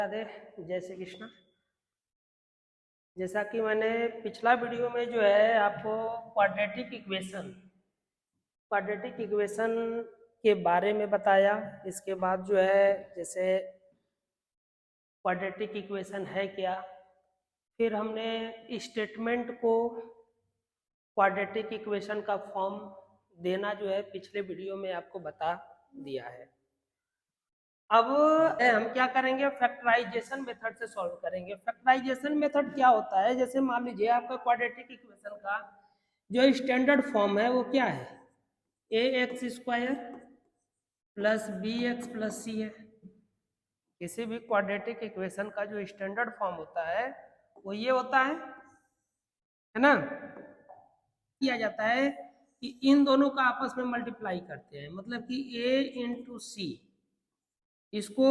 राधे, जय श्री कृष्ण। जैसा कि मैंने पिछला वीडियो में जो है आपको क्वाड्रेटिक इक्वेशन के बारे में बताया। इसके बाद जो है जैसे क्वाड्रेटिक इक्वेशन है क्या, फिर हमने स्टेटमेंट को क्वाड्रेटिक इक्वेशन का फॉर्म देना जो है पिछले वीडियो में आपको बता दिया है। अब हम क्या करेंगे, फैक्टराइजेशन मेथड से सॉल्व करेंगे। फैक्टराइजेशन मेथड क्या होता है, जैसे मान लीजिए आपका क्वाड्रेटिक इक्वेशन का जो स्टैंडर्ड फॉर्म है वो क्या है, a x square plus b x plus c है। किसी भी क्वाड्रेटिक इक्वेशन का जो स्टैंडर्ड फॉर्म होता है वो ये होता है ना। किया जाता है कि इन दोनों का आपस में मल्टीप्लाई करते हैं, मतलब कि ए इंटू सी, इसको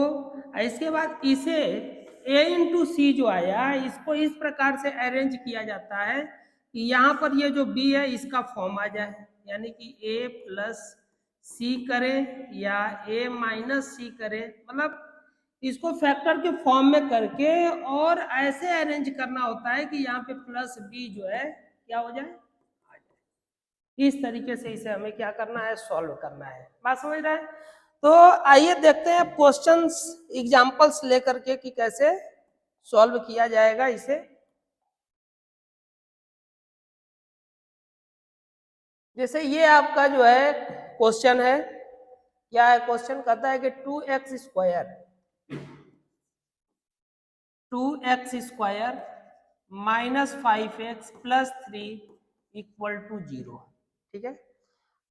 इसके बाद इसे a इंटू सी जो आया इसको इस प्रकार से अरेंज किया जाता है कि यहाँ पर ये जो b है इसका फॉर्म आ जाए, यानी कि a प्लस सी करें या a माइनस सी करें, मतलब इसको फैक्टर के फॉर्म में करके और ऐसे अरेंज करना होता है कि यहाँ पे प्लस b जो है क्या हो जाए, आ जाए। इस तरीके से इसे हमें क्या करना है, सॉल्व करना है। बात समझ रहे हैं? तो आइए देखते हैं क्वेश्चंस एग्जांपल्स लेकर के कि कैसे सॉल्व किया जाएगा इसे। जैसे ये आपका जो है क्वेश्चन है, क्या है क्वेश्चन, कहता है कि 2x square minus 5x plus 3 equal to 0। ठीक है,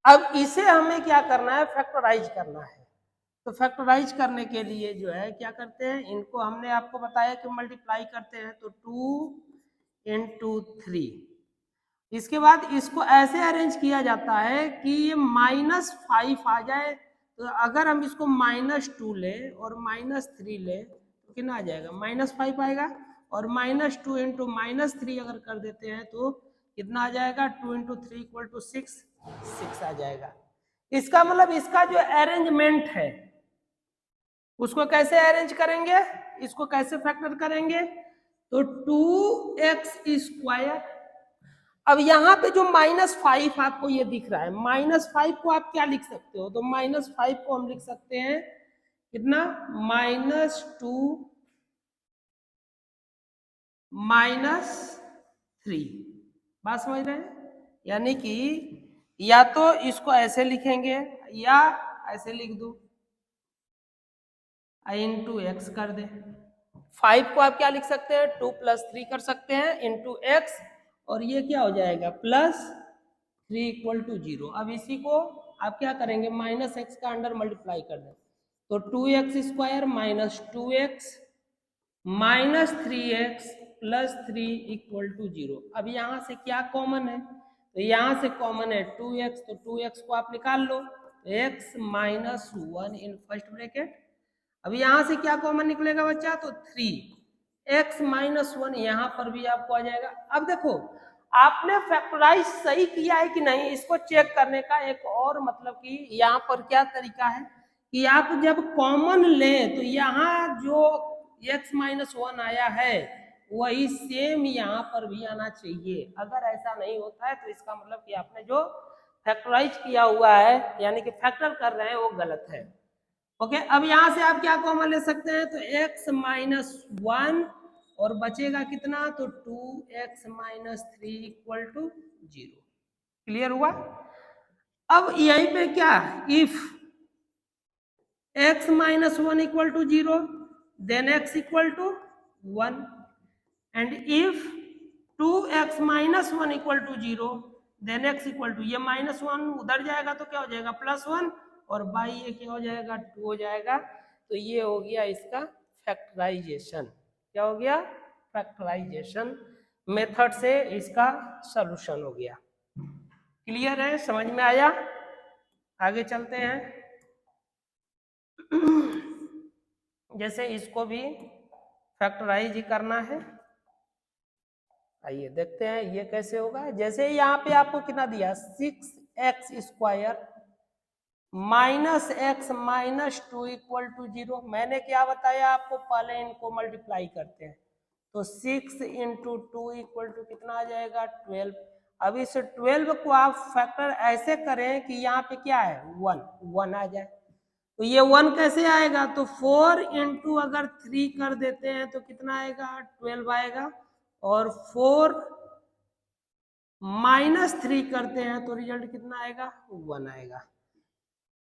अब इसे हमें क्या करना है, फैक्टराइज करना है। तो फैक्टराइज करने के लिए जो है क्या करते हैं, इनको हमने आपको बताया कि मल्टीप्लाई करते हैं, तो 2 इंटू 3। इसके बाद इसको ऐसे अरेंज किया जाता है कि ये -5 आ जाए। तो अगर हम इसको -2 ले और -3 ले तो कितना आ जाएगा, -5 आएगा। और -2 इंटू -3 अगर कर देते हैं तो कितना आ जाएगा, 2 इंटू 3 इक्वल टू 6 आ जाएगा। इसका मतलब इसका जो अरेंजमेंट है उसको कैसे अरेंज करेंगे, इसको कैसे फैक्टर करेंगे, तो 2x स्क्वायर। अब यहाँ पे जो -5 आपको ये दिख रहा है, -5 को आप क्या लिख सकते हो, तो -5 को हम लिख सकते हैं कितना, -2 -3। बात समझ रहे हैं? यानी कि या तो इसको ऐसे लिखेंगे या ऐसे लिख दो, इंटू एक्स कर दे। 5 को आप क्या लिख सकते हैं, 2 + 3 कर सकते हैं इंटू एक्स, और ये क्या हो जाएगा +3 इक्वल टू 0। अब इसी को आप क्या करेंगे, -x का अंडर मल्टीप्लाई कर दें, तो 2x square -2x -3x plus 3 equal to 0। अब यहाँ से क्या कॉमन है, तो यहाँ से कॉमन है 2x, तो 2x को आप निकाल लो, x -1 इन फर्स्ट ब्रैकेट। अब यहाँ से क्या कॉमन निकलेगा बच्चा, तो 3x -1 यहाँ पर भी आपको आ जाएगा। अब देखो आपने फैक्टराइज सही किया है कि नहीं, इसको चेक करने का एक और मतलब कि यहाँ पर क्या तरीका है कि आप जब कॉमन लें तो यहाँ जो x -1 आया है वही सेम यहाँ पर भी आना चाहिए। अगर ऐसा नहीं होता है तो इसका मतलब कि आपने जो फैक्टराइज किया हुआ है यानी कि फैक्टर कर रहे हैं वो गलत है। ओके, अब यहां से आप क्या कॉमन ले सकते हैं, तो x -1 और बचेगा कितना, तो 2x -3 इक्वल टू 0। क्लियर हुआ? अब यहीं पे क्या, if x -1 equal to 0 then x equal to 1, and if 2x -1 equal to 0 then x equal to, ये -1 उधर जाएगा तो क्या हो जाएगा +1, और बाई ये क्या हो जाएगा 2 हो जाएगा। तो ये हो गया इसका फैक्टराइजेशन। क्या हो गया, फैक्टराइजेशन मेथड से इसका सॉल्यूशन हो गया। क्लियर है, समझ में आया? आगे चलते हैं। जैसे इसको भी फैक्टराइज ही करना है, आइए देखते हैं ये कैसे होगा। जैसे यहाँ पे आपको कितना दिया, 6x square minus x minus two equal to 0। मैंने क्या बताया आपको, पहले इनको मल्टीप्लाई करते हैं तो 6 इंटू टू इक्वल टू कितना आ जाएगा 12। अब इस 12 को आप फैक्टर ऐसे करें कि यहाँ पे क्या है 1 आ जाए, तो ये 1 कैसे आएगा, तो 4 इंटू अगर 3 कर देते हैं तो कितना आएगा 12 आएगा, और 4 माइनस 3 करते हैं तो रिजल्ट कितना आएगा 1 आएगा।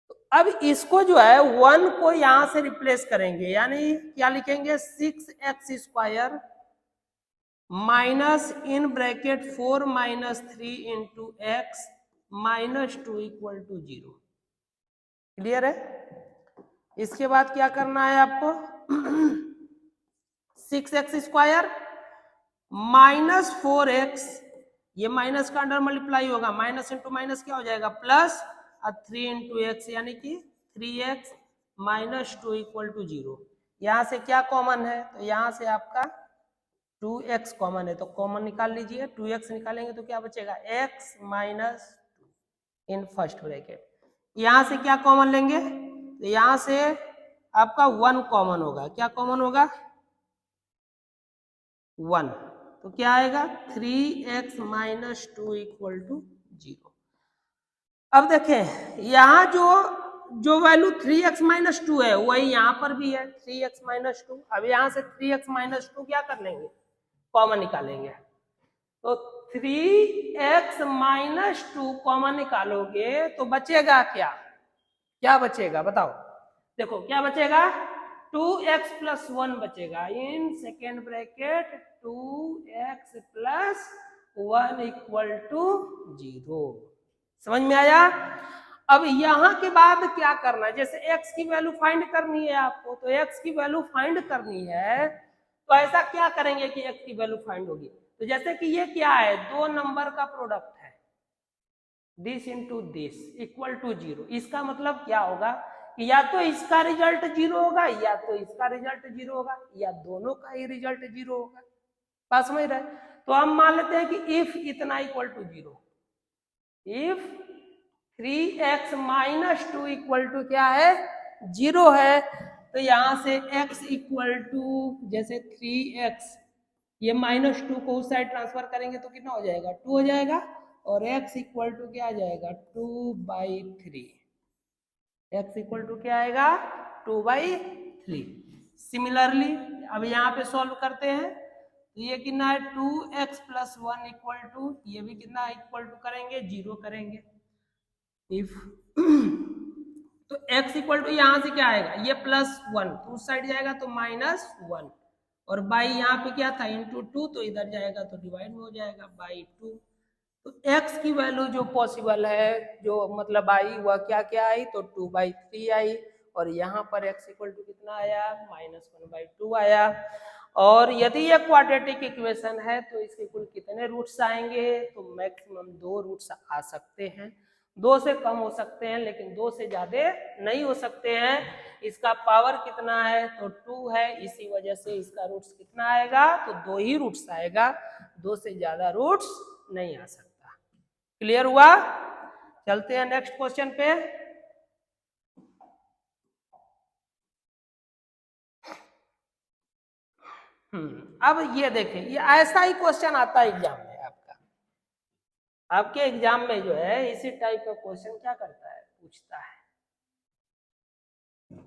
तो अब इसको जो है 1 को यहां से रिप्लेस करेंगे, यानी क्या लिखेंगे 6x square minus in bracket 4 minus 3 into x minus 2 equal to 0। Clear है? इसके बाद क्या करना है आपको 6x स्क्वायर माइनस 4x, ये माइनस का अंडर मल्टीप्लाई होगा, माइनस इंटू माइनस क्या हो जाएगा प्लस, और 3 इंटू एक्स यानी कि 3x माइनस 2 इक्वल टू 0। यहां से क्या कॉमन है, तो यहां से आपका 2x कॉमन है, तो कॉमन निकाल लीजिए, 2x निकालेंगे तो क्या बचेगा x माइनस इन फर्स्ट ब्रैकेट। यहां से क्या कॉमन लेंगे, तो यहां से आपका 1 कॉमन होगा, क्या कॉमन होगा 1, तो क्या आएगा 3x माइनस 2 इक्वल टू 0। अब देखें यहां जो वैल्यू 3x माइनस 2 है वही यहां पर भी है 3x माइनस 2। अब यहां से 3x माइनस 2 क्या कर लेंगे कॉमन निकालेंगे, तो 3x माइनस 2 कॉमन निकालोगे तो बचेगा क्या, क्या बचेगा बताओ, देखो क्या बचेगा 2x प्लस 1 बचेगा, in second bracket 2x plus 1 equal to 0। समझ में आया? अब यहां के बाद क्या करना है, जैसे x की वैल्यू फाइंड करनी है आपको, तो x की वैल्यू फाइंड करनी है तो ऐसा क्या करेंगे कि x की वैल्यू फाइंड होगी, तो जैसे कि ये क्या है दो नंबर का प्रोडक्ट है, this into this equal to 0। इसका मतलब क्या होगा कि या तो इसका रिजल्ट 0 होगा या तो इसका रिजल्ट 0 होगा या दोनों का ही रिजल्ट 0 होगा। बात समझ रहे, तो हम मान लेते हैं कि इफ इतना equal to 0, if 3x minus 2 equal to क्या है 0 है, तो यहां से x इक्वल टू जैसे 3x, ये माइनस 2 को उस साइड ट्रांसफर करेंगे तो कितना हो जाएगा 2 हो जाएगा, और x इक्वल टू क्या आ जाएगा 2/3, x इक्वल टू क्या आएगा 2/3। सिमिलरली अब यहाँ पे सॉल्व करते हैं, तो ये कितना है 2x प्लस 1 इक्वल टू, ये भी कितना इक्वल टू करेंगे 0 करेंगे, इफ तो x इक्वल टू यहाँ से क्या आएगा ये प्लस 1 तो उस साइड जाएगा तो माइनस 1, और बाई यहाँ पे क्या था इंटू 2 तो इधर जाएगा तो डिवाइड में हो जाएगा बाई 2। तो x की वैल्यू जो पॉसिबल है जो मतलब आई वह क्या क्या आई, तो 2/3 आई, और यहाँ पर x इक्वल टू कितना आया -1/2 आया। और यदि ये क्वाड्रेटिक इक्वेशन है तो इसके कुल कितने रूट्स आएंगे, तो मैक्सिमम 2 रूट्स आ सकते हैं, 2 से कम हो सकते हैं लेकिन 2 से ज्यादा नहीं हो सकते हैं। इसका पावर कितना है, तो 2 है, इसी वजह से इसका रूट्स कितना आएगा, तो 2 ही रूट्स आएगा, 2 से ज्यादा रूट्स नहीं आ सकता। क्लियर हुआ? चलते हैं नेक्स्ट क्वेश्चन पे। अब ये देखें, ये ऐसा ही क्वेश्चन आता है एग्जाम में आपका, आपके एग्जाम में जो है इसी टाइप का क्वेश्चन क्या करता है पूछता है।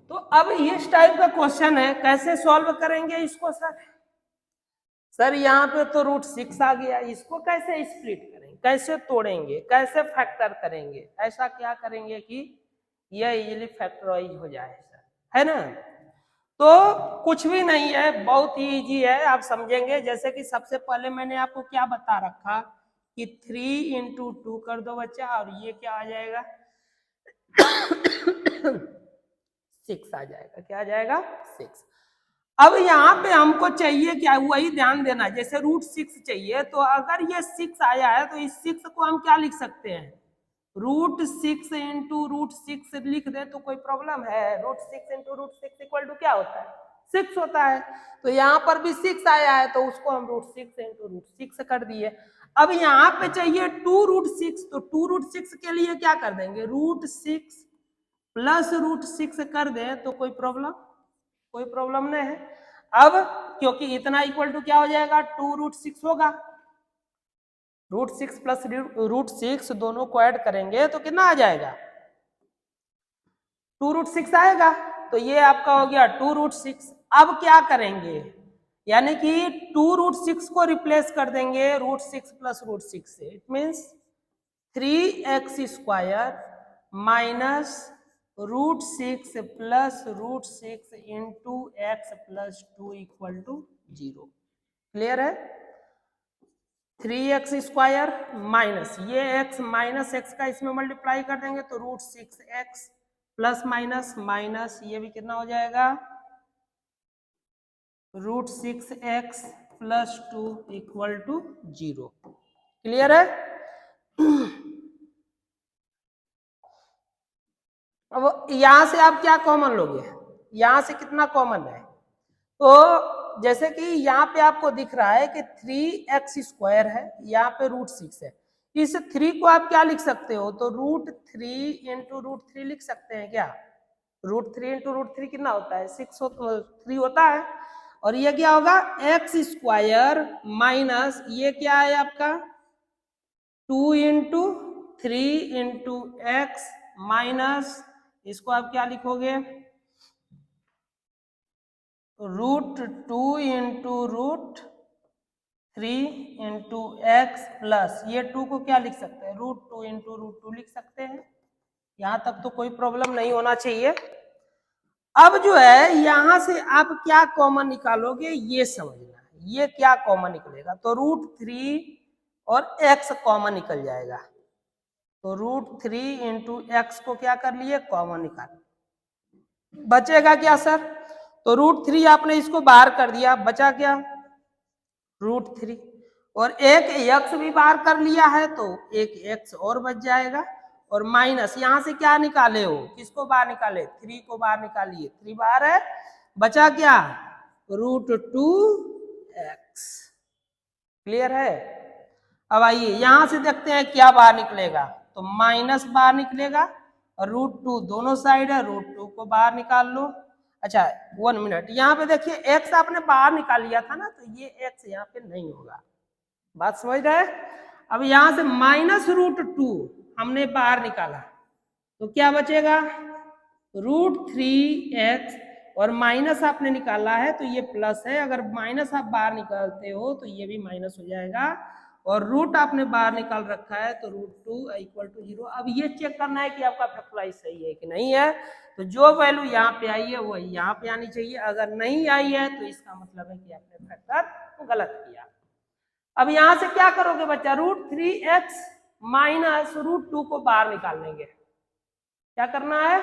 तो अब इस टाइप का क्वेश्चन है, कैसे सॉल्व करेंगे इसको सर यहाँ पे तो √6 आ गया, इसको कैसे स्प्लिट करेंगे, कैसे तोड़ेंगे, कैसे फैक्टर करेंगे, ऐसा क्या करेंगे कि यह इजीली फैक्टराइज हो जाए सर, है ना। तो कुछ भी नहीं है, बहुत ही इजी है, आप समझेंगे। जैसे कि सबसे पहले मैंने आपको क्या बता रखा कि 3 इंटू 2 कर दो बच्चा, और ये क्या आ जाएगा 6 आ जाएगा, क्या आ जाएगा 6। अब यहाँ पे हमको चाहिए क्या, वही ध्यान देना, जैसे √6 चाहिए, तो अगर ये 6 आया है तो इस 6 को हम क्या लिख सकते हैं √6 इंटू √6 लिख दे तो कोई प्रॉब्लम है, √6 इंटू √6 इक्वल टू क्या होता है 6 होता है। तो यहाँ पर भी 6 आया है तो उसको हम √6 इंटू √6 कर दिए। अब यहाँ पे चाहिए 2√6, तो 2√6 के लिए क्या कर देंगे √6 +√6 कर दें तो कोई प्रॉब्लम नहीं है। अब क्योंकि इतना इक्वल टू क्या हो जाएगा, 2√6 होगा। √6 प्लस √6 दोनों को ऐड करेंगे तो कितना आ जाएगा, 2√6 आएगा। तो ये आपका हो गया 2√6। अब क्या करेंगे, यानी कि 2√6 को रिप्लेस कर देंगे √6 प्लस √6 से। It means 3x² minus √6 plus √6 into x plus 2 equal to 0। Clear है। 3x² माइनस ये x माइनस x का इसमें मल्टीप्लाई कर देंगे तो √6x प्लस माइनस माइनस ये भी कितना हो जाएगा, √6x plus 2 equal to 0। Clear है। अब यहां से आप क्या कॉमन लोगे, यहां से कितना कॉमन है, तो जैसे कि यहाँ पे आपको दिख रहा है कि 3x² है, यहाँ पे √6 है। इस 3 को आप क्या लिख सकते हो, तो √3 इंटू √3 लिख सकते हैं क्या। √3 इंटू √3 कितना होता है, 3 होता है। और ये क्या होगा, x² माइनस ये क्या है आपका 2 इंटू 3 इंटू एक्स माइनस इसको आप क्या लिखोगे, √2 इंटू √3 इंटू एक्स प्लस ये 2 को क्या लिख सकते हैं, √2 इंटू √2 लिख सकते हैं। यहां तक तो कोई प्रॉब्लम नहीं होना चाहिए। अब जो है यहां से आप क्या कॉमन निकालोगे ये समझना है, ये क्या कॉमन निकलेगा, तो √3 और x कॉमन निकल जाएगा। तो √3 इंटू एक्स को क्या कर लिए, कॉमन निकाल, बचेगा क्या सर, तो √3 आपने इसको बाहर कर दिया, बचा क्या √3 और एक x भी बाहर कर लिया है तो एक x और बच जाएगा। और माइनस यहां से क्या निकाले हो, किसको बाहर निकाले, 3 को बाहर निकालिए, 3 बाहर है, बचा क्या √2x। क्लियर है। अब आइए यहां से देखते हैं क्या बाहर निकलेगा, तो माइनस बाहर निकलेगा और √2 दोनों साइड है, √2 को बाहर निकाल लो। अच्छा 1 मिनट, यहाँ पे देखिए x आपने बाहर निकाल लिया था ना, तो ये x यहाँ पे नहीं होगा, बात समझ रहे। अब यहां से माइनस √2 हमने बाहर निकाला तो क्या बचेगा, √3x और माइनस आपने निकाला है तो ये प्लस है, अगर माइनस आप बाहर निकालते हो तो ये भी माइनस हो जाएगा। और रूट आपने बाहर निकाल रखा है तो √2 इक्वल टू 0। अब ये चेक करना है कि आपका फैक्टराइज सही है कि नहीं है, तो जो वैल्यू यहाँ पे आई है वो यहाँ पे आनी चाहिए, अगर नहीं आई है तो इसका मतलब है कि आपने फैक्टर गलत किया। अब यहां से क्या करोगे बच्चा, √3x माइनस √2 को बाहर निकाल लेंगे। क्या करना है,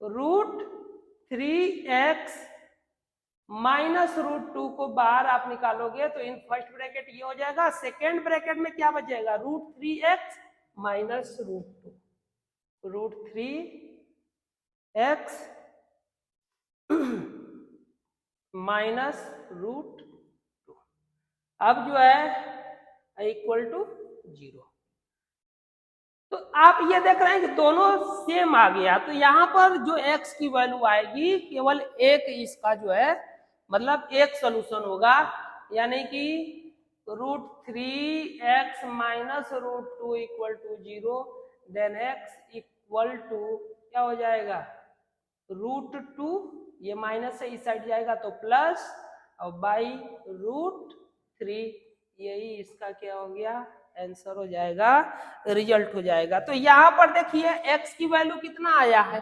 √3x माइनस √2 को बाहर आप निकालोगे तो इन फर्स्ट ब्रैकेट ये हो जाएगा, सेकेंड ब्रैकेट में क्या बचेगा, √3x माइनस √2, √3x माइनस √2 अब जो है इक्वल टू 0। तो आप ये देख रहे हैं कि दोनों सेम आ गया, तो यहाँ पर जो x की वैल्यू आएगी केवल एक इसका जो है मतलब एक सोल्यूशन होगा, यानी कि √3x minus √2 equal to 0, then x equal to क्या हो जाएगा, √2, ये माइनस से इस साइड जाएगा तो प्लस और बाई √3, यही इसका क्या हो गया आंसर हो जाएगा, रिजल्ट हो जाएगा। तो यहाँ पर देखिए x की वैल्यू कितना आया है,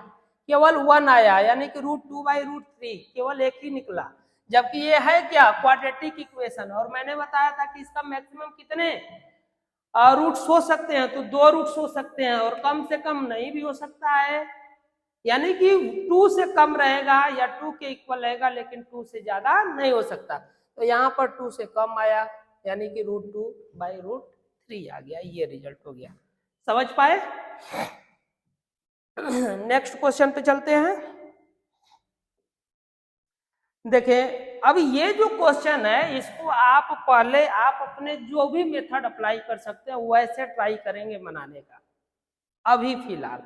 केवल 1 आया, यानी कि √2/√3 केवल एक ही निकला, जबकि ये है क्या क्वाड्रेटिक इक्वेशन, और मैंने बताया था कि इसका मैक्सिमम कितने रूट्स हो सकते हैं, तो 2 रूट्स हो सकते हैं और कम से कम नहीं भी हो सकता है, यानी कि 2 से कम रहेगा या 2 के इक्वल रहेगा, लेकिन 2 से ज्यादा नहीं हो सकता। तो यहाँ पर 2 से कम आया, यानी कि √2/√3 आ गया, ये रिजल्ट हो गया। समझ पाए। नेक्स्ट क्वेश्चन पे चलते हैं। देखिए अब ये जो क्वेश्चन है इसको आप पहले आप अपने जो भी मेथड अप्लाई कर सकते हैं वैसे ट्राई करेंगे बनाने का। अभी फिलहाल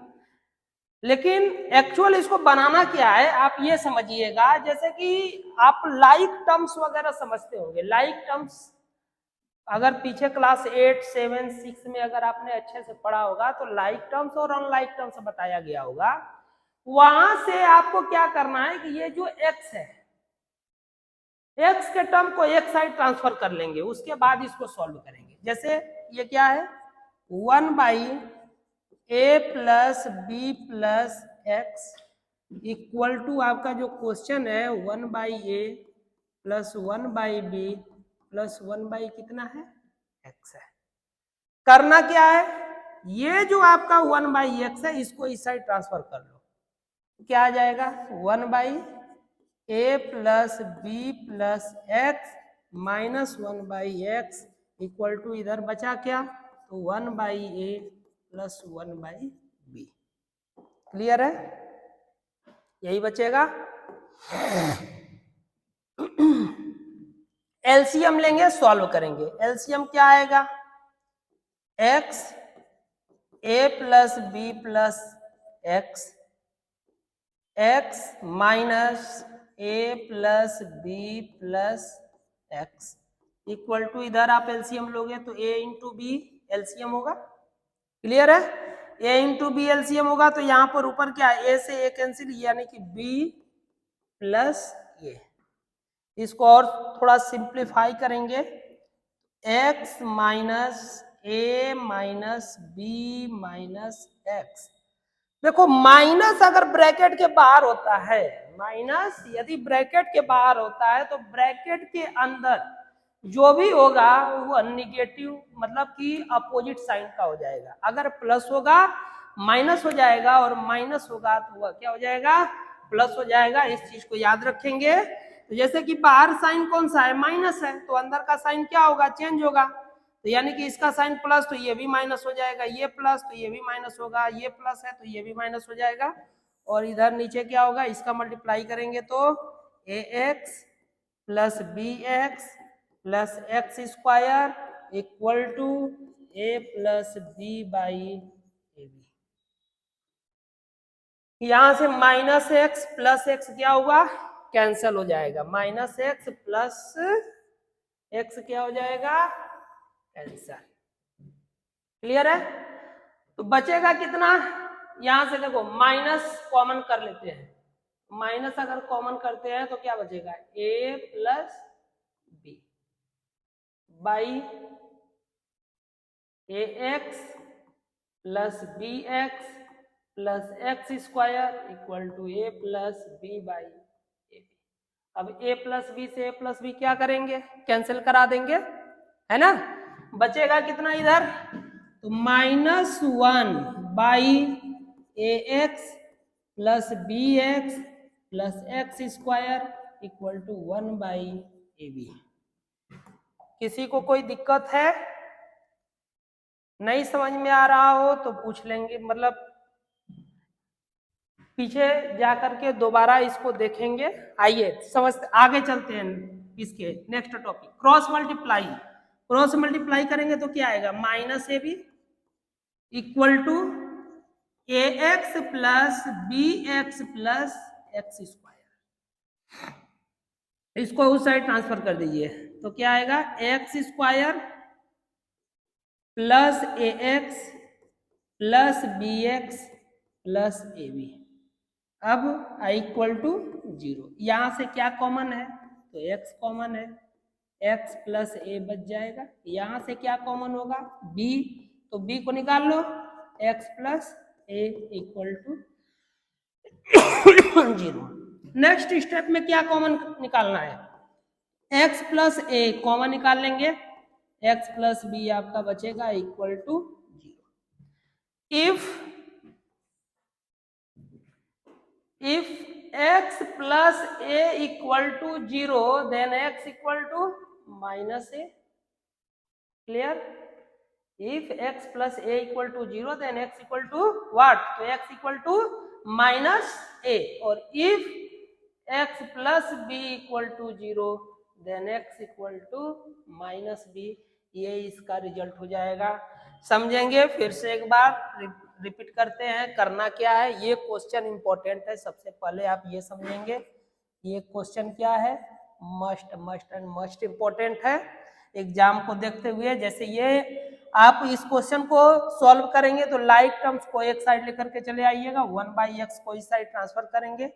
लेकिन एक्चुअल इसको बनाना क्या है आप ये समझिएगा, जैसे कि आप लाइक टर्म्स वगैरह समझते होंगे। लाइक टर्म्स अगर पीछे क्लास 8, 7, 6 में अगर आपने अच्छे से पढ़ा होगा तो लाइक टर्म्स और अनलाइक टर्म्स बताया गया होगा। वहां से आपको क्या करना है कि ये जो x है, x के टर्म को एक साइड ट्रांसफर कर लेंगे, उसके बाद इसको सॉल्व करेंगे। जैसे ये क्या है 1/a plus b plus x equal to आपका जो क्वेश्चन है 1/a प्लस 1/b प्लस 1/ कितना है x है। करना क्या है, ये जो आपका 1/x है इसको इस साइड ट्रांसफर कर लो, क्या आ जाएगा 1/a plus b plus x minus 1/x equal to इधर बचा क्या तो 1/a प्लस 1/b। क्लियर है, यही बचेगा। एलसीएम लेंगे, सॉल्व करेंगे। एलसीएम क्या आएगा x a plus b plus x x minus a plus b plus x equal to इधर आप एलसीएम लोगे तो a इंटू बी एलसीएम होगा। क्लियर है, a इंटू बी एलसीएम होगा तो यहां पर ऊपर क्या a से a कैंसिल यानी कि b प्लस a। इसको और थोड़ा सिंप्लीफाई करेंगे x minus a minus b minus x. देखो माइनस अगर ब्रैकेट के बाहर होता है, माइनस यदि ब्रैकेट के बाहर होता है तो ब्रैकेट के अंदर जो भी होगा वो निगेटिव मतलब कि अपोजिट साइन का हो जाएगा। अगर प्लस होगा माइनस हो जाएगा और माइनस होगा तो वह क्या हो जाएगा प्लस हो जाएगा। इस चीज को याद रखेंगे। तो जैसे कि बाहर साइन कौन सा है माइनस है तो अंदर का साइन क्या होगा चेंज होगा। तो यानी कि इसका साइन प्लस तो ये भी माइनस हो जाएगा, ये प्लस तो ये भी माइनस होगा, ये प्लस है तो ये भी माइनस हो जाएगा। और इधर नीचे क्या होगा इसका मल्टीप्लाई करेंगे तो ax plus b x plus x square equal to a plus b by a b. यहां से माइनस एक्स प्लस एक्स क्या हुआ कैंसल हो जाएगा, माइनस एक्स प्लस एक्स क्या हो जाएगा कैंसल। क्लियर है, तो बचेगा कितना यहां से देखो माइनस कॉमन कर लेते हैं, माइनस अगर कॉमन करते हैं तो क्या बचेगा a plus b by a x plus b x plus x square equal to a plus b by a b. अब a प्लस बी से a प्लस बी क्या करेंगे कैंसिल करा देंगे है ना, बचेगा कितना इधर तो -1 by a x plus b x plus x square equal to 1 by a b. किसी को कोई दिक्कत है नहीं समझ में आ रहा हो तो पूछ लेंगे, मतलब पीछे जाकर के दोबारा इसको देखेंगे। आइए समझ आगे चलते हैं इसके next topic cross multiply. Cross multiply करेंगे तो क्या आएगा minus a b equal to a x plus b x plus x square. इसको उस साइड ट्रांसफर कर दीजिए तो क्या आएगा x square plus a x plus b x plus a b. अब आई इक्वल टू 0, यहां से क्या कॉमन है तो x कॉमन है, x प्लस ए बच जाएगा। यहां से क्या कॉमन होगा b, तो b को निकाल लो x plus a equal to 0। Next step में क्या कॉमन निकालना है x प्लस ए कॉमन निकाल लेंगे, x प्लस बी आपका बचेगा equal to 0। if x plus a equal to 0 then x equal to minus a। clear, if x plus a equal to 0 then x equal to what, तो x equal to minus a। और if x plus b equal to 0 then x equal to minus b, ये इसका result हो जाएगा। समझेंगे। फिर से एक बार रिपीट करते हैं, करना क्या है। ये क्वेश्चन इंपॉर्टेंट है, सबसे पहले आप ये समझेंगे ये क्वेश्चन क्या है, must must and must important है एग्जाम को देखते हुए। जैसे ये आप इस क्वेश्चन को सॉल्व करेंगे तो लाइक टर्म्स को एक साइड लेकर के चले आइएगा, 1/x को इस साइड ट्रांसफर करेंगे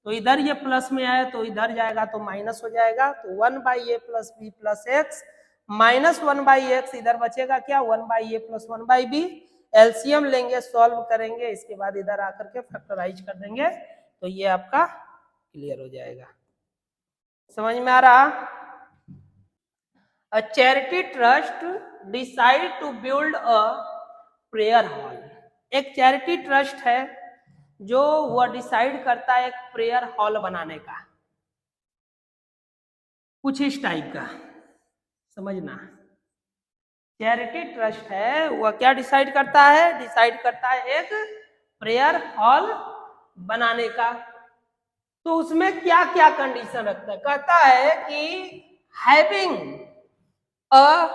तो इधर ये प्लस में आया तो इधर जाएगा तो माइनस हो जाएगा, तो 1/a plus b plus x minus 1/x इधर बचेगा क्या, 1/a प्लस 1/b। एलसीएम लेंगे, सॉल्व करेंगे, इसके बाद इधर आकर के फैक्टराइज कर देंगे तो ये आपका क्लियर हो जाएगा। समझ में आ रहा। A charity trust decide to build a prayer hall। एक चैरिटी ट्रस्ट है जो वह डिसाइड करता है एक प्रेयर हॉल बनाने का, कुछ इस टाइप का समझना। चैरिटी ट्रस्ट है वह क्या डिसाइड करता है, डिसाइड करता है एक प्रेयर हॉल बनाने का। तो उसमें क्या क्या कंडीशन रखता है, कहता है कि having a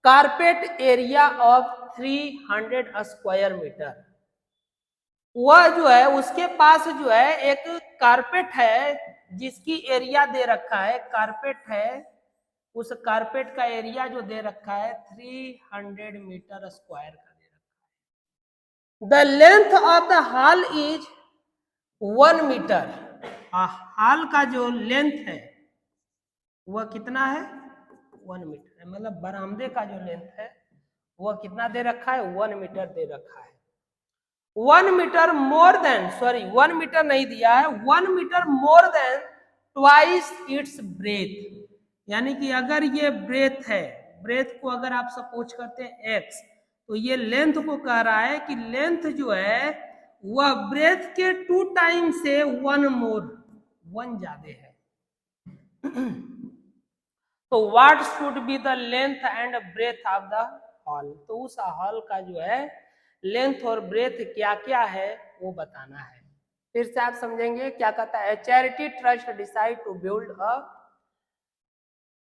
carpet area of 300 square metre. वह जो है उसके पास जो है एक कारपेट है जिसकी एरिया दे रखा है, कारपेट है, उस कारपेट का एरिया जो दे रखा है 300 मीटर स्क्वायर का दे रखा है। The length of the hall is 1 metre. Hall का जो लेंथ है वह कितना है, 1 मीटर है। मतलब बरामदे का जो लेंथ है वह कितना दे रखा है, 1 मीटर दे रखा है। 1 metre more than, sorry 1 metre नहीं दिया है, 1 metre more than twice its breadth. यानी कि अगर ये ब्रेथ है, ब्रेथ को अगर आप सपोज करते हैं x, तो ये लेंथ को कह रहा है कि लेंथ जो है वह ब्रेथ के 2 टाइम से 1 मोर, 1 ज्यादा है। तो what should be the length and breadth of the hall. तो उस हॉल का जो है लेंथ और ब्रेथ क्या क्या है वो बताना है। फिर से आप समझेंगे क्या कहता है, charity trust decide to build a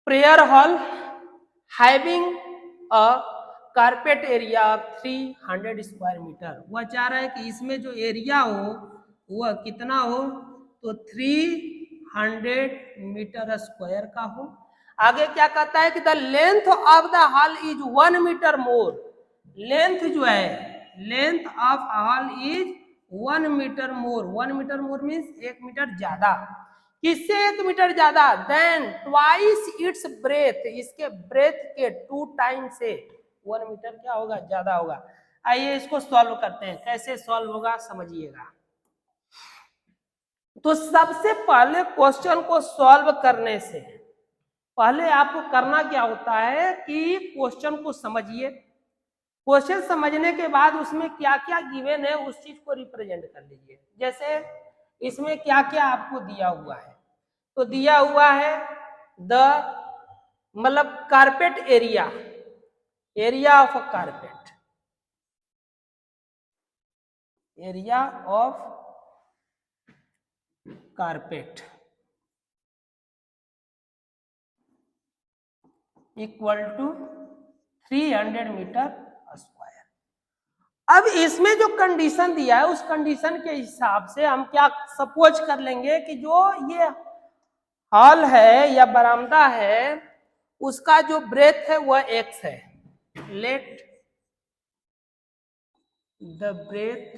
prayer hall having a carpet area of 300 square metre. वह चाह रहा है कि इसमें जो एरिया हो वह कितना हो, तो 300 मीटर स्क्वायर का हो। आगे क्या कहता है कि the length of the hall is 1 metre more. Length जो है, length of hall is 1 metre more. 1 metre more means 1 metre ज्यादा। किससे 1 मीटर ज्यादा, देन ट्वाइस इट्स ब्रेथ, इसके ब्रेथ के 2 टाइम से 1 मीटर क्या होगा, ज्यादा होगा। आइए इसको सॉल्व करते हैं, कैसे सॉल्व होगा समझिएगा। तो सबसे पहले क्वेश्चन को सॉल्व करने से पहले आपको करना क्या होता है कि क्वेश्चन को समझिए। क्वेश्चन समझने के बाद उसमें क्या क्या गिवन है उस चीज को रिप्रेजेंट कर लीजिए। जैसे इसमें क्या क्या आपको दिया हुआ है, तो दिया हुआ है द मतलब carpet area, area of a carpet, area of carpet equal to 300 metre square. अब इसमें जो कंडीशन दिया है उस कंडीशन के हिसाब से हम क्या सपोज कर लेंगे कि जो ये हॉल है या बरामदा है उसका जो ब्रेथ है वह x है। Let the breadth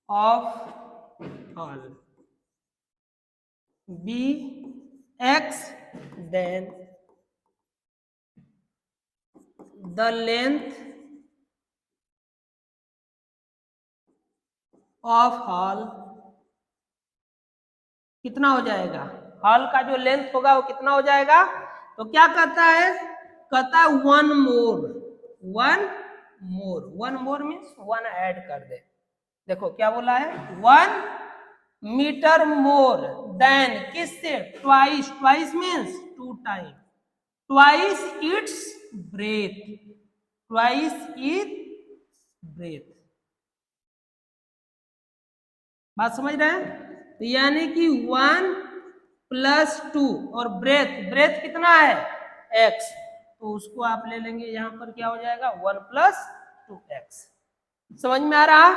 of hall be x, then the length of hall कितना हो जाएगा, हॉल का जो लेंथ होगा वो कितना हो जाएगा। तो क्या कहता है, कहता है 1 मोर, 1 मोर, 1 मोर मीन्स 1 ऐड कर दे। देखो क्या बोला है, 1 मीटर मोर देन किससे, twice, twice means 2 time, twice its breath, twice its breath. बात समझ रहे हैं, तो यानी कि 1 + 2 और ब्रेथ, ब्रेथ कितना है x, तो उसको आप ले लेंगे, यहाँ पर क्या हो जाएगा 1 + 2x। समझ में आ रहा?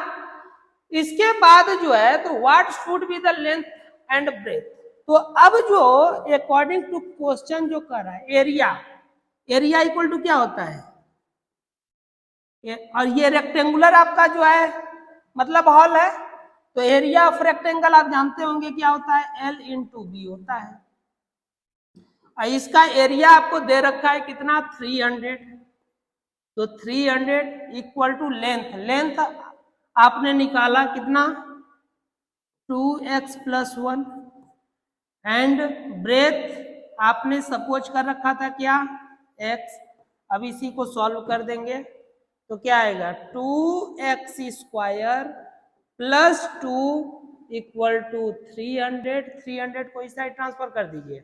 इसके बाद जो है तो what should be the length and breadth. तो अब जो अकॉर्डिंग टू क्वेश्चन जो कर रहा है एरिया इक्वल टू क्या होता है, और ये रेक्टेंगुलर आपका जो है मतलब हॉल है, तो एरिया ऑफ रेक्टेंगल आप जानते होंगे क्या होता है, L × B होता है। इसका एरिया आपको दे रखा है कितना 300, तो 300 इक्वल टू लेंथ आपने निकाला कितना 2x + 1 एंड ब्रेथ आपने सपोज कर रखा था क्या x। अब इसी को सॉल्व कर देंगे तो क्या आएगा 2x² + 2 इक्वल टू 300 को इस साइड ट्रांसफर कर दीजिए,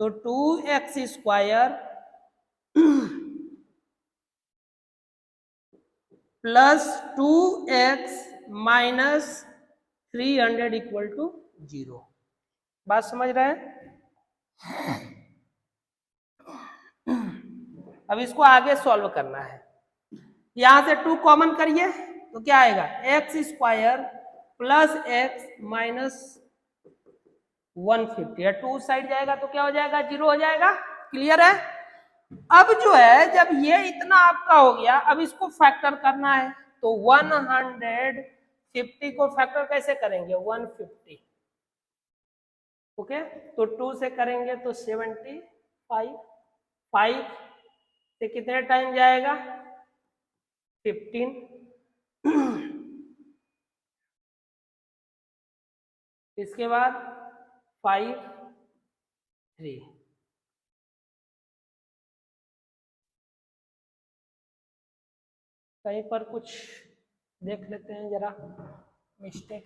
तो 2x² + 2x - 300 इक्वल टू 0। बात समझ रहे हैं? अब इसको आगे सॉल्व करना है। यहां से 2 कॉमन करिए तो क्या आएगा x² + x - 150, या 2 साइड जाएगा तो क्या हो जाएगा 0 हो जाएगा। क्लियर है? अब जो है जब ये इतना आपका हो गया, अब इसको फैक्टर करना है, तो 150 को फैक्टर कैसे करेंगे 150, ओके, तो 2 से करेंगे तो 75, 5 से कितने टाइम जाएगा 15, इसके बाद 5, 3, कहीं पर कुछ देख लेते हैं जरा mistake.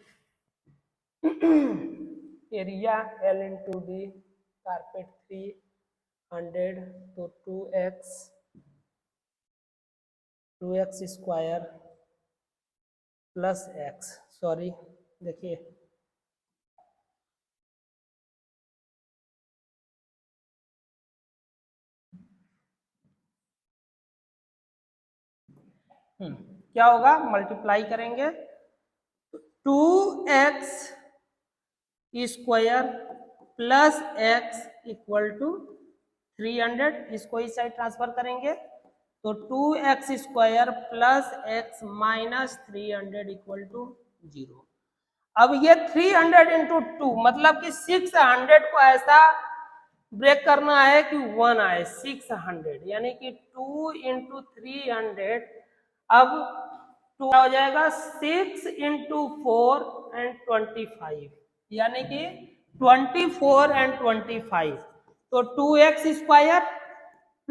Area L × B, carpet 300, तो 2x² + x, सॉरी देखिए क्या होगा, मल्टीप्लाई करेंगे 2x² + x इक्वल टू 300, इसको इस साइड ट्रांसफर करेंगे तो 2x² + x - 300 इक्वल टू 0। अब ये 300 × 2 मतलब कि 600 को ऐसा ब्रेक करना है कि 1 आए 600, यानी कि 2 × 300, अब 2 हो जाएगा 6 × 4 & 25, यानी कि 24 & 25, तो 2x² +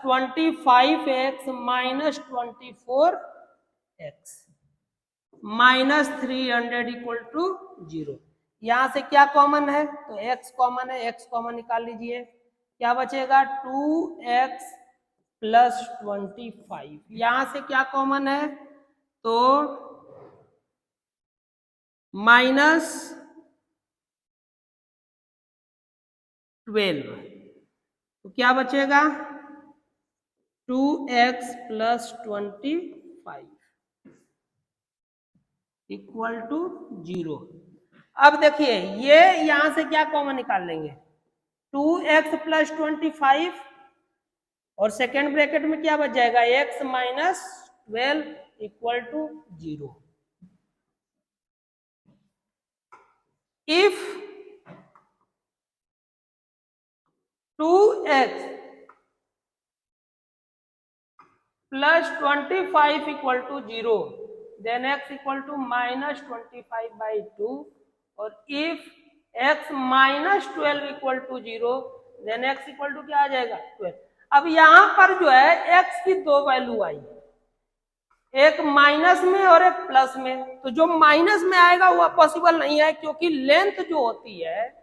25x - 24x -300 equal to 0। यहां से क्या कॉमन है, तो x कॉमन है, x कॉमन निकाल लीजिए, क्या बचेगा 2x + 25। यहां से क्या कॉमन है, तो -12, तो क्या बचेगा 2x + 25 इक्वल टू 0। अब देखिए ये यहां से क्या कॉमन निकाल लेंगे 2x + 25, और सेकेंड ब्रैकेट में क्या बच जाएगा x - 12 equal to 0। If 2x + 25 equal to 0, then x equal to -25/2, और if x - 12 equal to 0, then x equal to क्या आ जाएगा 12। अब यहां पर जो है x की 2 वैल्यू आई, एक माइनस में और एक प्लस में, तो जो माइनस में आएगा वह पॉसिबल नहीं है, क्योंकि लेंथ जो होती है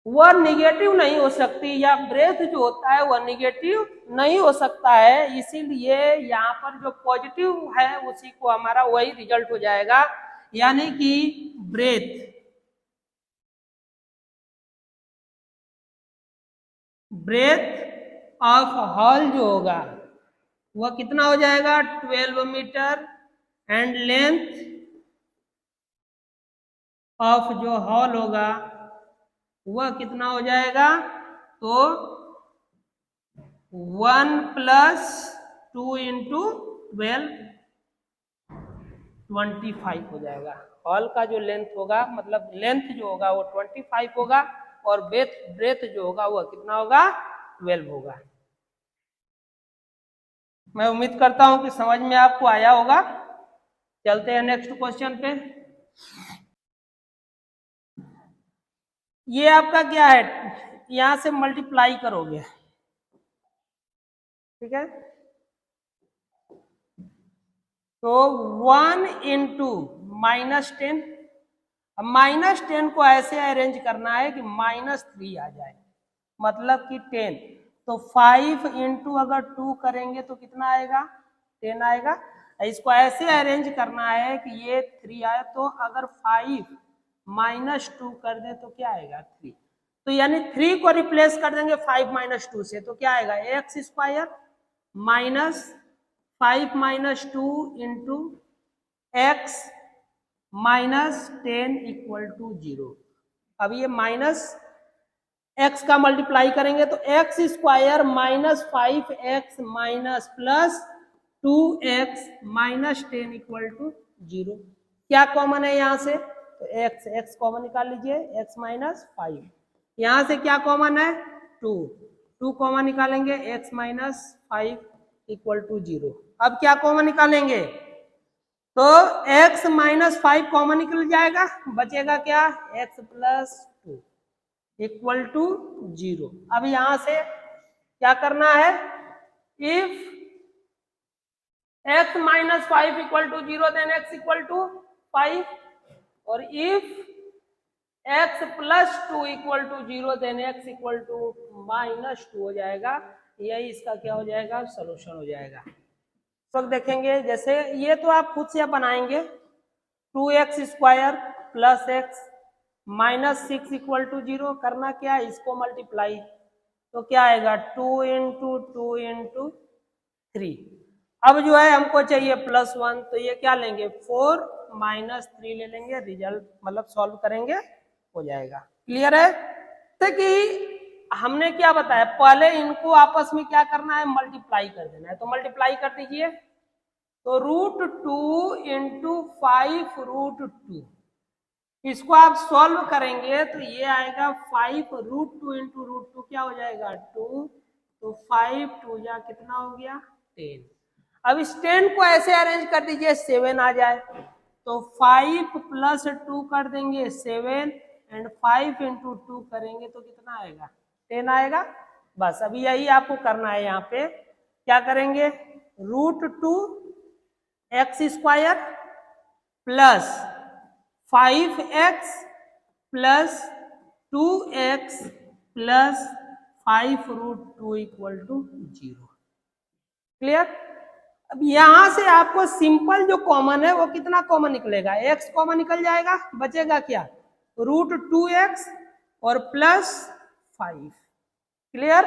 वह निगेटिव नहीं हो सकती, या ब्रेथ जो होता है वह निगेटिव नहीं हो सकता है, इसीलिए यहाँ पर जो पॉजिटिव है उसी को हमारा वही रिजल्ट हो जाएगा, यानी कि ब्रेथ ऑफ हॉल जो होगा वह कितना हो जाएगा 12 मीटर एंड लेंथ ऑफ जो हॉल होगा वह कितना हो जाएगा, तो 1 + 2 × 12 25 हो जाएगा। हॉल का जो लेंथ होगा मतलब लेंथ जो होगा वो 25 होगा और ब्रेथ जो होगा वह कितना होगा 12 होगा। मैं उम्मीद करता हूं कि समझ में आपको आया होगा। चलते हैं नेक्स्ट क्वेश्चन पे। ये आपका क्या है, यहां से मल्टीप्लाई करोगे, ठीक है, तो 1 × -10। अब -10 को ऐसे अरेंज करना है कि -3 आ जाए, मतलब कि 10। तो 5 × अगर 2 करेंगे तो कितना आएगा 10 आएगा। इसको ऐसे अरेंज करना है कि ये 3 आए, तो अगर 5 - 2 कर दे तो क्या आएगा 3। तो यानी 3 को रिप्लेस कर देंगे 5 - 2 से, तो क्या आएगा x² - 5 - 2 × x -10 = 0। अब ये माइनस x का मल्टीप्लाई करेंगे तो x² - 5x + 2x -10 = 0। क्या कॉमन है यहाँ से, तो x कॉमन निकाल लीजिए, x - 5। यहाँ से क्या कॉमन है 2 कॉमन निकालेंगे, x - 5 = 0। अब क्या कॉमन निकालेंगे, तो x - 5 कॉमन निकल जाएगा, बचेगा क्या x + 2 = 0। अब यहां से क्या करना है, इफ x - 5 = 0 देन x = 5 और इफ x + 2 = 0 देन x = -2 हो जाएगा। यही इसका क्या हो जाएगा सॉल्यूशन हो जाएगा। तो देखेंगे, जैसे ये तो आप खुद से बनाएंगे, 2x² + x -6 = 0। करना क्या है, इसको मल्टीप्लाई, तो क्या आएगा 2 × 2 × 3। अब जो है हमको चाहिए +1, तो ये क्या लेंगे 4 - 3 ले लेंगे, रिजल्ट मतलब सॉल्व करेंगे हो जाएगा। क्लियर है। तो कि हमने क्या बताया, पहले इनको आपस में क्या करना है मल्टीप्लाई कर देना है, तो मल्टीप्लाई कर दीजिए। तो √2 × 5 √2, इसको आप सॉल्व करेंगे तो ये आएगा 5 √2 × √2 क्या हो जाएगा 2, तो 5 2 जा कितना हो गया 10। अब इस 10 को ऐसे अरेंज कर दीजिए 7 आ जाए, तो 5 + 2 कर देंगे 7 एंड 5 × 2 करेंगे तो कितना आएगा 10 आएगा। बस अभी यही आपको करना है। यहाँ पे क्या करेंगे, √2 x² + 5x + 2x + 5 √2 = 0। क्लियर। अब यहां से आपको सिंपल जो कॉमन है वो कितना कॉमन निकलेगा, x कॉमन निकल जाएगा, बचेगा क्या √2x और +5। क्लियर।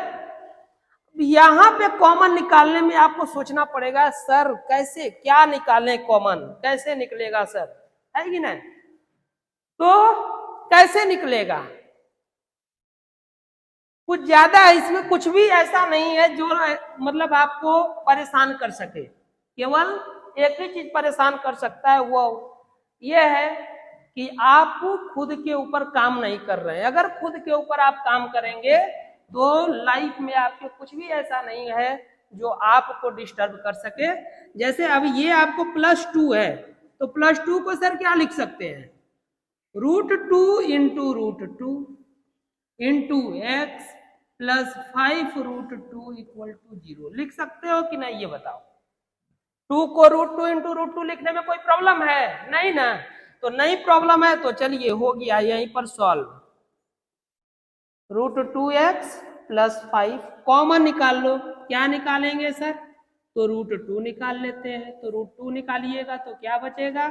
यहां पे कॉमन निकालने में आपको सोचना पड़ेगा, सर कैसे क्या निकालें कॉमन, कैसे निकलेगा सर, है कि नहीं। तो कैसे निकलेगा, कुछ ज्यादा है इसमें, कुछ भी ऐसा नहीं है जो मतलब आपको परेशान कर सके। केवल एक ही चीज परेशान कर सकता है, वो ये है कि आप खुद के ऊपर काम नहीं कर रहे हैं। अगर खुद के ऊपर आप काम करेंगे तो लाइफ में आपके कुछ भी ऐसा नहीं है जो आपको डिस्टर्ब कर सके। जैसे अब ये आपको +2 है, तो +2 को सर क्या लिख सकते हैं, √2 × √2 × x + 5 √2 = 0 लिख सकते हो कि नहीं, ये बताओ। 2 को √2 × √2 लिखने में कोई प्रॉब्लम है नहीं ना, तो नहीं प्रॉब्लम है तो चलिए हो गया यहीं पर सॉल्व। √2x + 5 कॉमन निकाल लो, क्या निकालेंगे सर, तो √2 निकाल लेते हैं, तो √2 निकालिएगा तो क्या बचेगा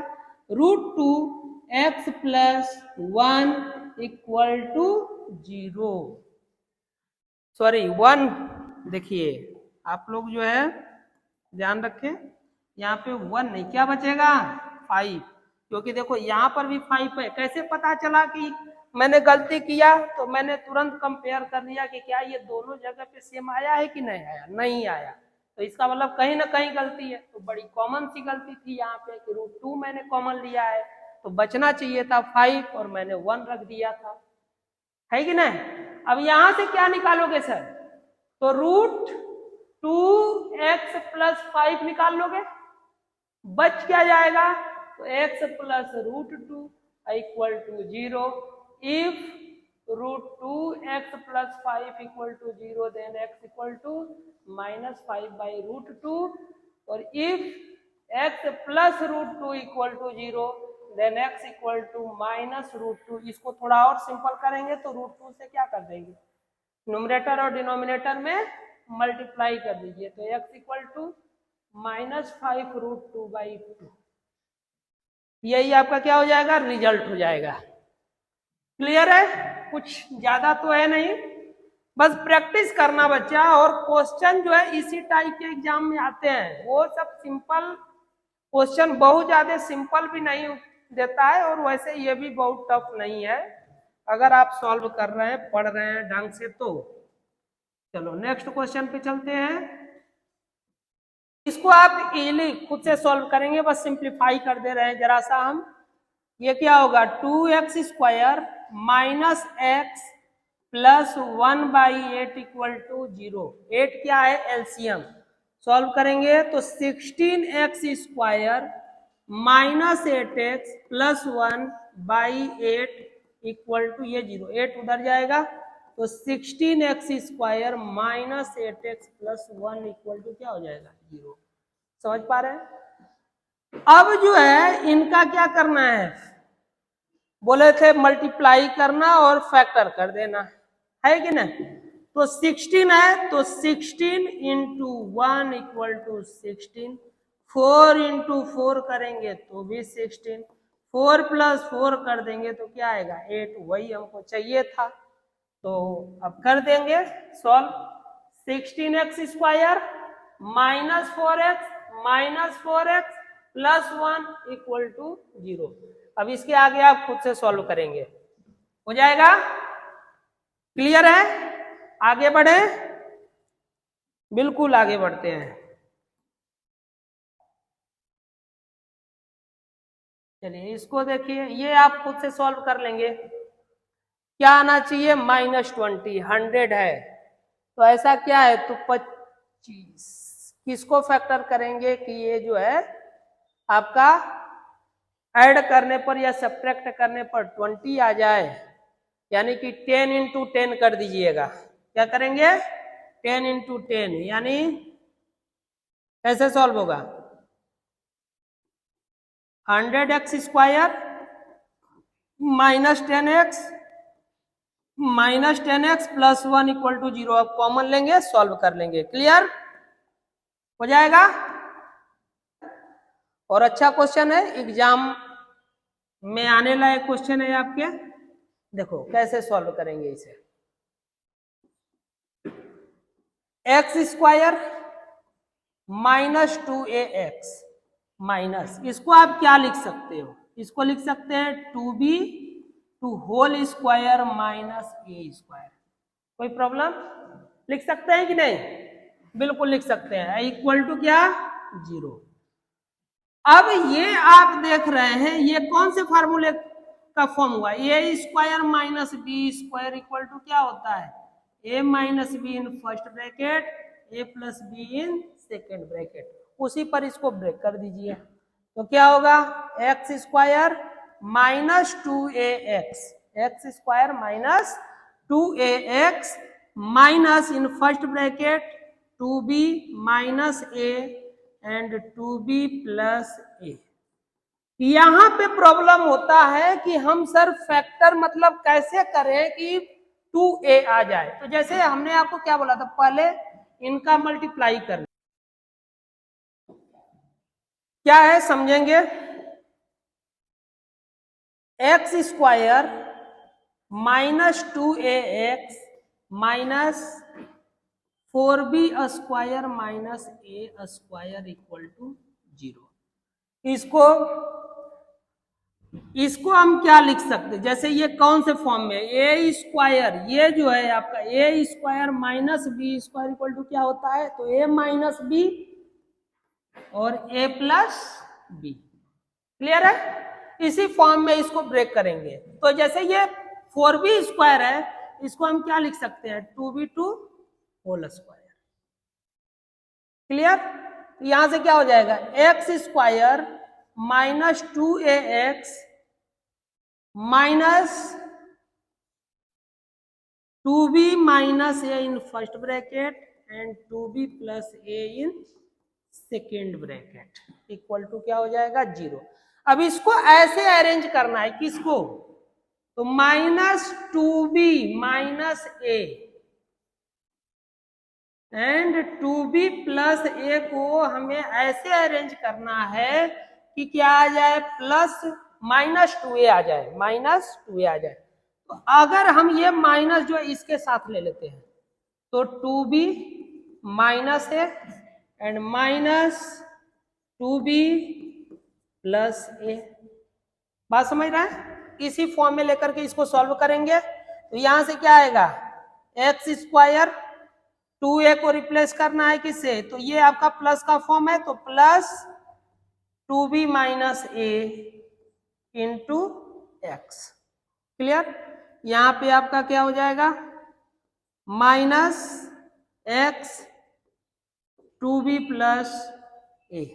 √2x + 1 = 0, सॉरी 1 देखिए आप लोग जो है ध्यान रखें, यहाँ पे 1 नहीं, क्या बचेगा 5, क्योंकि देखो यहाँ पर भी 5 है। कैसे पता चला कि मैंने गलती किया? तो मैंने तुरंत कंपेयर कर लिया कि क्या ये दोनों जगह पे सेम आया है कि नहीं आया, नहीं आया, तो इसका मतलब कहीं ना कहीं गलती है। तो बड़ी कॉमन सी गलती थी यहाँ पे कि √2 मैंने कॉमन लिया है, तो बचना चाहिए था 5 और मैंने 1 रख दिया था, है कि नहीं। अब यहां से क्या निकालोगे सर? तो √2x + 5 निकाल लोगे, बच क्या जाएगा? तो x + √2 = 0। If √2x + 5 = 0, then x = -5/√2, और if x + √2 = 0, then x = -√2। इसको थोड़ा और सिंपल करेंगे तो √2 से क्या कर देंगे, न्यूमरेटर और डिनोमिनेटर में मल्टीप्लाई कर दीजिए, तो x = -5√2/2। यही आपका क्या हो जाएगा, रिजल्ट हो जाएगा। क्लियर है? कुछ ज्यादा तो है नहीं, बस प्रैक्टिस करना बच्चा। और क्वेश्चन जो है इसी टाइप के एग्जाम में आते हैं, वो सब सिंपल क्वेश्चन, बहुत ज्यादा सिंपल भी नहीं देता है, और वैसे ये भी बहुत टफ नहीं है अगर आप सॉल्व कर रहे हैं, पढ़ रहे हैं ढंग से तो। चलो नेक्स्ट क्वेश्चन पे चलते हैं। इसको आप इजीली खुद से सॉल्व करेंगे, बस सिंप्लीफाई कर दे रहे हैं जरा सा हम। ये क्या होगा, 2x² - x + 1/8 = 0। 8 क्या है, एलसीएम। सॉल्व करेंगे तो 16x² - 8x + 1/8 = ये 0, 8 उधर जाएगा, तो 16x² - 8x + 1 = क्या हो जाएगा, 0। समझ पा रहे हैं? अब जो है इनका क्या करना है, बोले थे मल्टीप्लाई करना और फैक्टर कर देना, है कि नहीं। तो 16 है, तो 16 × 1 = 16, 4 × 4 करेंगे तो भी 16, 4 + 4 कर देंगे तो क्या आएगा, 8। वही हमको चाहिए था, तो अब कर देंगे सॉल्व। 16x² - 4x - 4x + 1 = 0। अब इसके आगे आप खुद से सॉल्व करेंगे, हो जाएगा। क्लियर है? आगे बढ़े, बिल्कुल आगे बढ़ते हैं। चलिए इसको देखिए, ये आप खुद से सॉल्व कर लेंगे। क्या आना चाहिए, -20, 100 है, तो ऐसा क्या है, तो 25। किसको फैक्टर करेंगे कि ये जो है आपका ऐड करने पर या सब्ट्रैक्ट करने पर 20 आ जाए, यानी कि 10 × 10 कर दीजिएगा। क्या करेंगे, 10 × 10, यानी कैसे सॉल्व होगा, 100x² - 10x + 1 = 0। अब कॉमन लेंगे, सॉल्व कर लेंगे, क्लियर हो जाएगा। और अच्छा क्वेश्चन है, एग्जाम में आने लायक क्वेश्चन है आपके। देखो कैसे सॉल्व करेंगे इसे, x² - 2ax माइनस, इसको आप क्या लिख सकते हो, इसको लिख सकते हैं 2b होल स्क्वायर -a²। कोई प्रॉब्लम, लिख सकते हैं कि नहीं, बिल्कुल लिख सकते हैं, इक्वल टू क्या, 0। अब ये आप देख रहे हैं, ये कौन से फार्मूले का फॉर्म हुआ, a² - b² इक्वल टू क्या होता है, a - b in first bracket, a + b in second bracket. उसी पर इसको ब्रेक कर दीजिए, तो क्या होगा, x² - 2ax minus in first bracket 2b - a and 2b + a। यहां पे प्रॉब्लम होता है कि हम सर फैक्टर मतलब कैसे करें कि 2a आ जाए। तो जैसे हमने आपको क्या बोला था, पहले इनका मल्टीप्लाई करना, क्या है समझेंगे, x² - 2ax 4b square minus a square equal to 0। इसको हम क्या लिख सकते हैं, जैसे ये कौन से फॉर्म में, ए स्क्वायर, ये जो है आपका a square minus b square equal to क्या होता है, तो ए माइनस बी और ए प्लस बी। क्लियर है? इसी फॉर्म में इसको ब्रेक करेंगे। तो जैसे ये 4b स्क्वायर है, इसको हम क्या लिख सकते हैं, 2b2 होल स्क्वायर। क्लियर? यहां से क्या हो जाएगा, x square minus 2ax minus 2b minus a in first bracket and 2b plus a in second bracket equal to क्या हो जाएगा, 0। अब इसको ऐसे अरेंज करना है, किसको, तो minus 2b minus a and 2b plus a को हमें ऐसे अरेंज करना है कि क्या आ जाए, प्लस माइनस 2a आ जाए, माइनस 2a आ जाए। तो अगर हम ये माइनस जो है इसके साथ ले लेते हैं, तो 2b minus a and minus 2b plus a. बात समझ रहे हैं? इसी फॉर्म में लेकर के इसको सॉल्व करेंगे। तो यहां से क्या आएगा, एक्स स्क्वायर, 2a को रिप्लेस करना है किससे, तो ये आपका प्लस का फॉर्म है, तो plus 2b minus a into x. Clear? यहां पे आपका क्या हो जाएगा, माइनस एक्स 2b प्लस ए,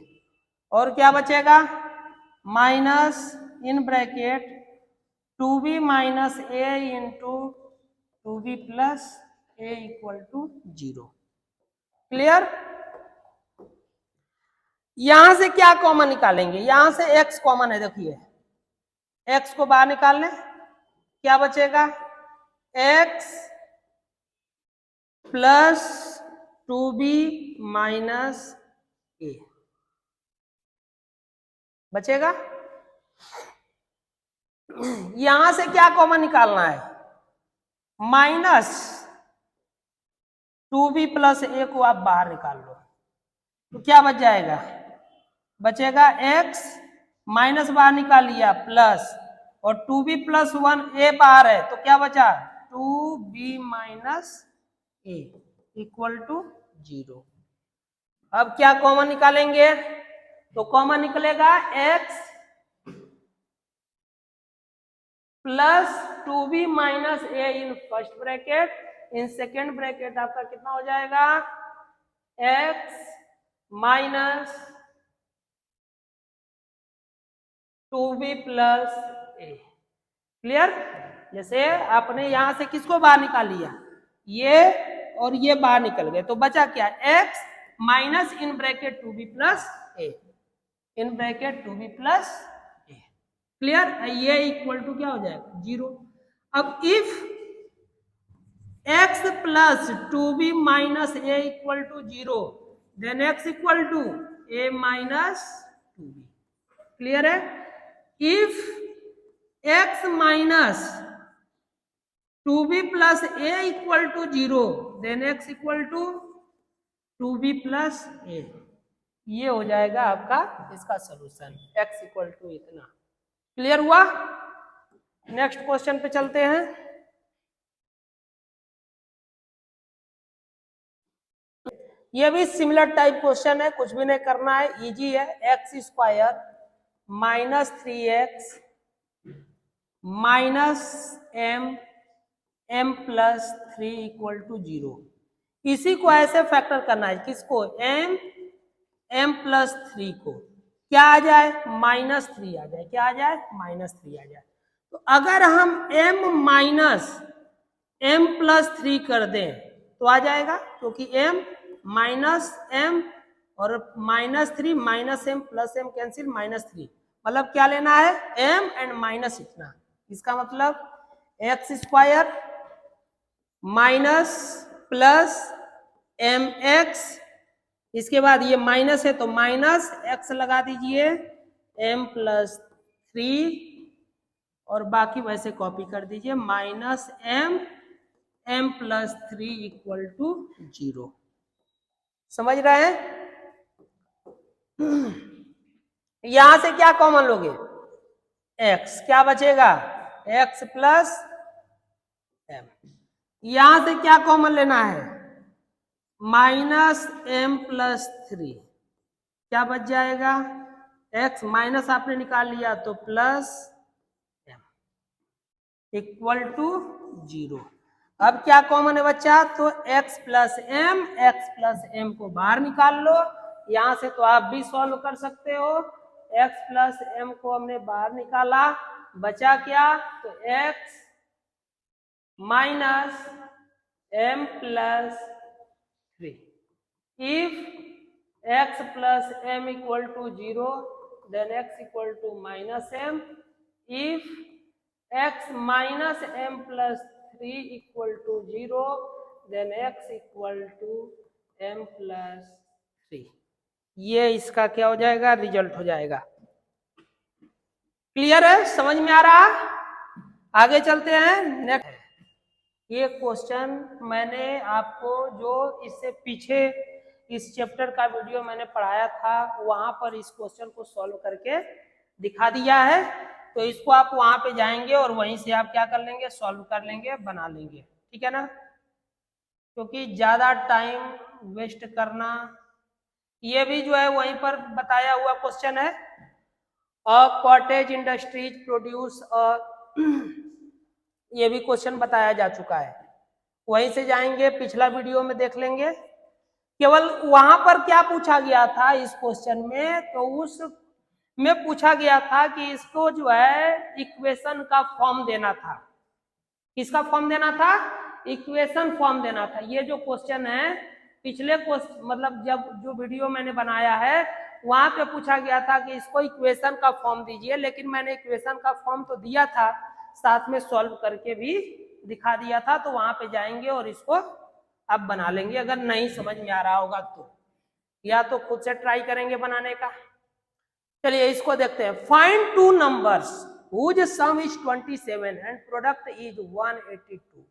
और क्या बचेगा, minus in bracket 2b minus a into 2b plus a equal to 0। Clear? यहां से क्या कॉमन निकालेंगे, यहां से x कॉमन है, देखिए x को बाहर निकाल लें, क्या बचेगा, x प्लस 2b माइनस ए बचेगा। यहां से क्या कॉमन निकालना है, माइनस 2b प्लस ए को आप बाहर निकाल लो, तो क्या बच जाएगा, बचेगा x माइनस बाहर निकाल लिया प्लस, और 2b प्लस 1 ए बाहर है, तो क्या बचा, 2b minus a equal to 0। अब क्या कॉमन निकालेंगे, तो कॉमन निकलेगा x plus 2b minus a in first bracket, in second bracket आपका कितना हो जाएगा, x minus 2b plus a. Clear? जैसे आपने यहां से किसको बाहर निकाल लिया, ये और ये बाहर निकल गए, तो बचा क्या, x minus in bracket 2b plus a, in bracket 2b plus a. Clear? ये इक्वल टू क्या हो जाएगा, 0। अब if x plus 2b minus a equal to 0, then x equal to a minus 2b। Clear है? If x minus 2b plus a equal to 0, then x equal to 2b plus a। ये हो जाएगा आपका इसका solution, x equal to इतना। Clear हुआ? Next question पे चलते हैं। ये भी सिमिलर टाइप क्वेश्चन है, कुछ भी नहीं करना है, इजी है। X square minus 3x minus m plus 3 equal to 0। इसी को ऐसे फैक्टर करना है, किसको, m प्लस 3 को, क्या आ जाए, माइनस 3 आ जाए, क्या आ जाए, माइनस 3 आ जाए। तो अगर हम m माइनस m प्लस 3 कर दें तो आ जाएगा, क्योंकि m माइनस m और minus 3 minus m plus m cancel, minus 3, मतलब क्या लेना है, m एंड माइनस इतना। इसका मतलब x square minus plus m x, इसके बाद ये माइनस है तो माइनस एक्स लगा दीजिए, m प्लस 3 और बाकी वैसे कॉपी कर दीजिए, minus m plus 3 equal to 0। समझ रहे हैं? यहां से क्या कॉमन लोगे? x, क्या बचेगा? x plus m। यहां से क्या कॉमन लेना है? माइनस m प्लस 3, क्या बच जाएगा? x माइनस आपने निकाल लिया तो प्लस m इक्वल टू 0। अब क्या कॉमन है बच्चा? तो x प्लस m को बाहर निकाल लो। यहां से तो आप भी सॉल्व कर सकते हो। x प्लस m को हमने बाहर निकाला, बचा क्या? तो x minus m plus 3। If x plus m equal to 0, then x equal to minus m. If x minus m plus 3 equal to 0, then x equal to m plus 3। ये इसका क्या हो जाएगा? रिजल्ट हो जाएगा। क्लियर है? समझ में आ रहा? आगे चलते हैं नेक्स्ट। ये क्वेश्चन मैंने आपको जो इससे पीछे इस चैप्टर का वीडियो मैंने पढ़ाया था, वहां पर इस क्वेश्चन को सॉल्व करके दिखा दिया है। तो इसको आप वहां पे जाएंगे और वहीं से आप क्या कर लेंगे? सॉल्व कर लेंगे, बना लेंगे। ठीक है ना? क्योंकि ज्यादा टाइम वेस्ट करना, ये भी जो है वहीं पर बताया हुआ क्वेश्चन है। कॉटेज इंडस्ट्रीज प्रोड्यूस ये भी क्वेश्चन बताया जा चुका है, वहीं से जाएंगे, पिछला वीडियो में देख लेंगे। केवल वहां पर क्या पूछा गया था इस क्वेश्चन में? तो उस में पूछा गया था कि इसको जो है इक्वेशन का फॉर्म देना था। किसका फॉर्म देना था? इक्वेशन फॉर्म देना था। ये जो क्वेश्चन है पिछले क्वेश्चन, मतलब जब जो वीडियो मैंने बनाया है वहां पे पूछा गया था कि इसको इक्वेशन का फॉर्म दीजिए, लेकिन मैंने इक्वेशन का फॉर्म तो दिया था, साथ में सॉल्व करके भी दिखा दिया था। तो वहां पे जाएंगे और इसको अब बना लेंगे, अगर नहीं समझ में आ रहा होगा तो, या तो खुद से ट्राई करेंगे बनाने का। चलिए इसको देखते हैं। Find two numbers whose sum is 27 and product is 182।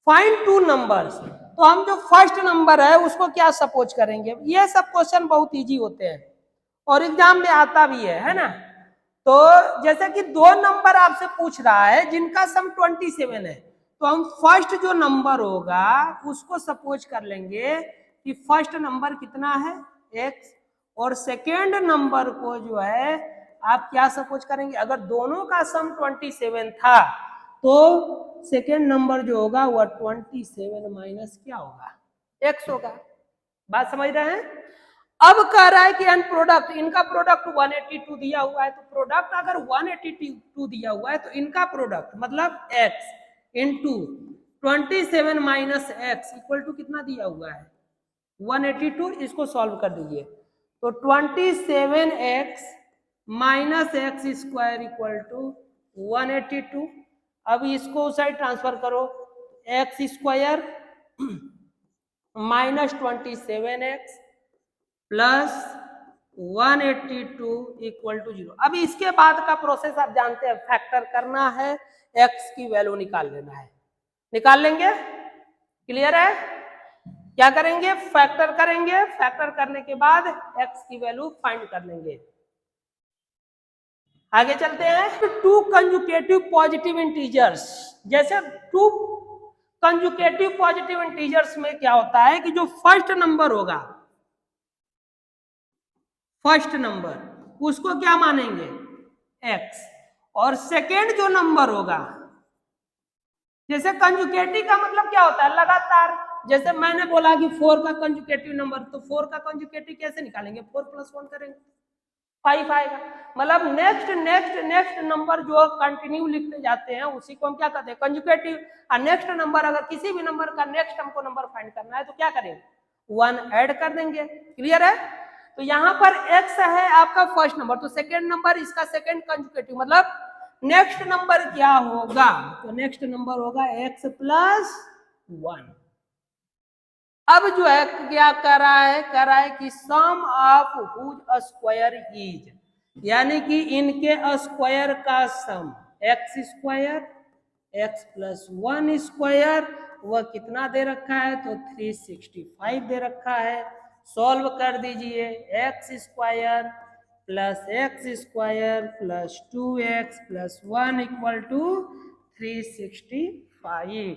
Find two numbers, तो हम जो फर्स्ट नंबर है उसको क्या सपोज करेंगे? ये सब क्वेश्चन बहुत इजी होते हैं और एग्जाम में आता भी है ना? तो जैसे कि दो नंबर आपसे पूछ रहा है जिनका सम 27 है, तो हम फर्स्ट जो नंबर होगा उसको सपोज कर लेंगे कि फर्स्ट नंबर कितना है? x, और सेकेंड नंबर को जो है आप क्या सपोज करेंगे? अगर दोनों का सम 27 था तो सेकेंड नंबर जो होगा वह 27 माइनस क्या होगा? x होगा। बात समझ रहे हैं? अब कह रहा है कि एन प्रोडक्ट, इनका प्रोडक्ट 182 दिया हुआ है, तो प्रोडक्ट अगर 182 दिया हुआ है तो इनका प्रोडक्ट मतलब x into 27 minus x equal to कितना दिया हुआ है? 182। इसको सॉल्व कर दीजिए तो 27x minus x square equal to 182। अब इसको उस साइड ट्रांसफर करो, x square minus 27x plus 182 equal to 0। अब इसके बाद का प्रोसेस आप जानते हैं, फैक्टर करना है, x की वैल्यू निकाल लेना है। निकाल लेंगे? क्लियर है? क्या करेंगे? फैक्टर करेंगे। फैक्टर करने के बाद x की वैल्यू फाइंड कर लेंगे। आगे चलते हैं। टू कंजुकेटिव पॉजिटिव इंटीजर्स, जैसे टू कंजुकेटिव पॉजिटिव इंटीजर्स में क्या होता है कि जो फर्स्ट नंबर होगा, फर्स्ट नंबर उसको क्या मानेंगे? x, और सेकेंड जो नंबर होगा, जैसे कंजुकेटिव का मतलब क्या होता है? लगातार। जैसे मैंने बोला कि 4 का कंजुकेटिव नंबर, तो 4 का कंजुकेटिव कैसे निकालेंगे? 4 + 1 करेंगे, 5 आएगा। मतलब नेक्स्ट नेक्स्ट नेक्स्ट नंबर जो कंटिन्यू लिखते जाते हैं उसी को हम क्या कहते हैं? कंजुकेटिव। और नेक्स्ट नंबर, अगर किसी भी नंबर का नेक्स्ट हमको नंबर फाइंड करना है तो क्या करेंगे? 1 ऐड कर देंगे। क्लियर है? तो यहाँ पर x है आपका फर्स्ट नंबर, तो सेकेंड नंबर इसका सेकेंड कंजुकेटिव, मतलब नेक्स्ट नंबर क्या होगा? तो नेक्स्ट नंबर होगा x + 1। अब जो है क्या कर रहा है? कर रहा है कि सम ऑफ हुज स्क्वायर इज, यानी कि इनके स्क्वायर का सम x स्क्वायर x + 1 स्क्वायर, वह कितना दे रखा है? तो 365 दे रखा है। सॉल्व कर दीजिए। X square plus x square plus 2x plus 1 equal to 365।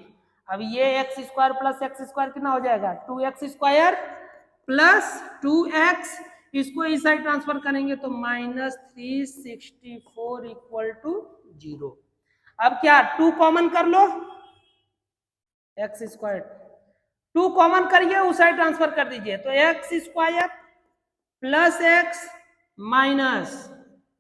अब ये x square plus x square कितना हो जाएगा, 2x स्क्वायर प्लस 2x, इसको इस साइड ट्रांसफर करेंगे तो माइनस 364 इक्वल टू 0। अब क्या 2 कॉमन कर लो, एक्स स्क्वायर 2 कॉमन करिए, उस साइड ट्रांसफर कर दीजिए तो x square plus x minus